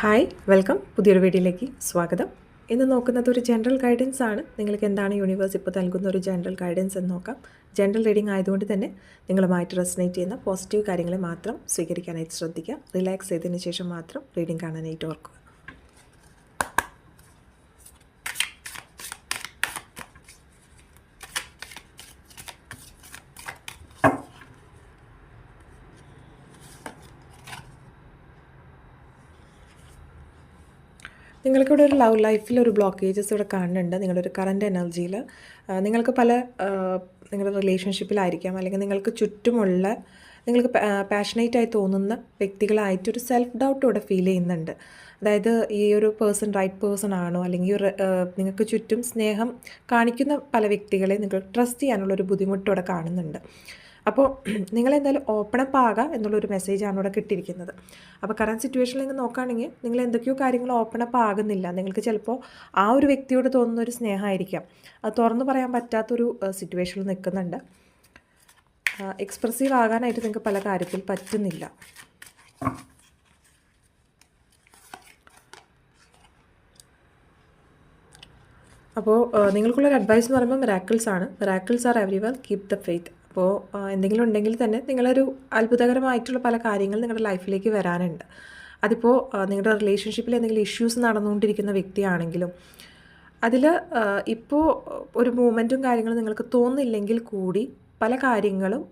Hi welcome പുതിയൊരു വീഡിയോയിലേക്ക് സ്വാഗതം. ഇന്ന് നോക്കുന്നത് ഒരു ജനറൽ ഗൈഡൻസ് ആണ്. നിങ്ങൾക്ക് എന്താണ് യൂണിവേഴ്സ് ഇപ്പോൾ നൽകുന്ന ഒരു ജനറൽ ഗൈഡൻസ് എന്ന് നോക്കാം. ജനറൽ റീഡിംഗ് ആയതുകൊണ്ട് തന്നെ നിങ്ങളുമായിട്ട് റെസനേറ്റ് ചെയ്യുന്ന പോസിറ്റീവ് കാര്യങ്ങളെ മാത്രം സ്വീകരിക്കാനായിട്ട് ശ്രദ്ധിക്കുക. റിലാക്സ് ചെയ്തതിന് ശേഷം മാത്രം റീഡിംഗ് കാണാനായിട്ട് ഓർക്കുക. നിങ്ങൾക്കിവിടെ ഒരു ലവ് ലൈഫിൽ ഒരു ബ്ലോക്കേജസ് ഇവിടെ കാണുന്നുണ്ട്. നിങ്ങളൊരു കറൻറ്റ് എനർജിയിൽ നിങ്ങൾക്ക് നിങ്ങളുടെ റിലേഷൻഷിപ്പിലായിരിക്കാം, അല്ലെങ്കിൽ നിങ്ങൾക്ക് ചുറ്റുമുള്ള നിങ്ങൾക്ക് പാഷനേറ്റ് ആയി തോന്നുന്ന വ്യക്തികളായിട്ടൊരു സെൽഫ് ഡൗട്ട് ഇവിടെ ഫീൽ ചെയ്യുന്നുണ്ട്. അതായത് ഈ ഒരു പേഴ്സൺ റൈറ്റ് പേഴ്സൺ ആണോ, അല്ലെങ്കിൽ നിങ്ങൾക്ക് ചുറ്റും സ്നേഹം കാണിക്കുന്ന പല വ്യക്തികളെ നിങ്ങൾക്ക് ട്രസ്റ്റ് ചെയ്യാനുള്ളൊരു ബുദ്ധിമുട്ട് ഇവിടെ കാണുന്നുണ്ട്. അപ്പോൾ നിങ്ങളെന്തായാലും ഓപ്പൺ അപ്പ് ആകുക എന്നുള്ളൊരു മെസ്സേജാണ് ഇവിടെ കിട്ടിയിരിക്കുന്നത്. അപ്പോൾ കറൻറ്റ് സിറ്റുവേഷനിൽ നിങ്ങൾ നോക്കുകയാണെങ്കിൽ നിങ്ങൾ എന്തൊക്കെയോ കാര്യങ്ങൾ ഓപ്പൺ അപ്പ് ആകുന്നില്ല. നിങ്ങൾക്ക് ചിലപ്പോൾ ആ ഒരു വ്യക്തിയോട് തോന്നുന്ന ഒരു സ്നേഹമായിരിക്കാം, അത് തുറന്നു പറയാൻ പറ്റാത്തൊരു സിറ്റുവേഷനിൽ നിൽക്കുന്നുണ്ട്. എക്സ്പ്രസീവ് ആകാനായിട്ട് നിങ്ങൾക്ക് പല കാര്യത്തിൽ പറ്റുന്നില്ല. അപ്പോൾ നിങ്ങൾക്കുള്ളൊരു അഡ്വൈസ് എന്ന് പറയുമ്പോൾ മിറാക്കിൾസ് ആണ്. Miracles are everywhere, keep the faith. അപ്പോൾ എന്തെങ്കിലും ഉണ്ടെങ്കിൽ തന്നെ നിങ്ങളൊരു അത്ഭുതകരമായിട്ടുള്ള പല കാര്യങ്ങൾ നിങ്ങളുടെ ലൈഫിലേക്ക് വരാനുണ്ട്. അതിപ്പോൾ നിങ്ങളുടെ റിലേഷൻഷിപ്പിൽ എന്തെങ്കിലും ഇഷ്യൂസ് നടന്നുകൊണ്ടിരിക്കുന്ന വ്യക്തിയാണെങ്കിലും അതിൽ ഇപ്പോൾ ഒരു മൂവ്മെൻറ്റും കാര്യങ്ങളും നിങ്ങൾക്ക് തോന്നുന്നില്ലെങ്കിൽ കൂടി പല കാര്യങ്ങളും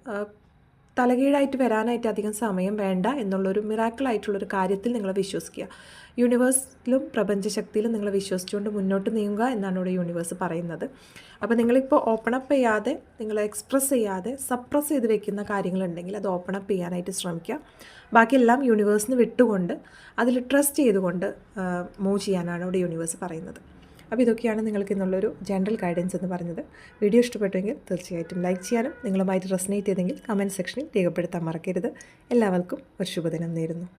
തലകീഴായിട്ട് വരാനായിട്ട് അധികം സമയം വേണ്ട എന്നുള്ളൊരു മിറാക്കിളായിട്ടുള്ളൊരു കാര്യത്തിൽ നിങ്ങൾ വിശ്വസിക്കുക. യൂണിവേഴ്സിലും പ്രപഞ്ചശക്തിയിലും നിങ്ങൾ വിശ്വസിച്ചുകൊണ്ട് മുന്നോട്ട് നീങ്ങുക എന്നാണ് ഇവിടെ യൂണിവേഴ്സ് പറയുന്നത്. അപ്പോൾ നിങ്ങളിപ്പോൾ ഓപ്പൺ അപ്പ് ചെയ്യാതെ, നിങ്ങൾ എക്സ്പ്രസ് ചെയ്യാതെ സപ്രസ് ചെയ്ത് വെക്കുന്ന കാര്യങ്ങളുണ്ടെങ്കിൽ അത് ഓപ്പൺ അപ്പ് ചെയ്യാനായിട്ട് ശ്രമിക്കുക. ബാക്കിയെല്ലാം യൂണിവേഴ്സിന് വിട്ടുകൊണ്ട് അതിൽ ട്രസ്റ്റ് ചെയ്തുകൊണ്ട് മൂവ് ചെയ്യാനാണ് ഇവിടെ യൂണിവേഴ്സ് പറയുന്നത്. അപ്പോൾ ഇതൊക്കെയാണ് നിങ്ങൾക്ക് ഇന്നുള്ളൊരു ജനറൽ ഗൈഡൻസ് എന്ന് പറഞ്ഞത്. വീഡിയോ ഇഷ്ടപ്പെട്ടുവെങ്കിൽ തീർച്ചയായിട്ടും ലൈക്ക് ചെയ്യാനും നിങ്ങളുമായിട്ട് റെസനേറ്റ് ചെയ്തെങ്കിൽ കമൻറ്റ് സെക്ഷനിൽ രേഖപ്പെടുത്താൻ മറക്കരുത്. എല്ലാവർക്കും ഒരു ശുഭദിനം നേരുന്നു.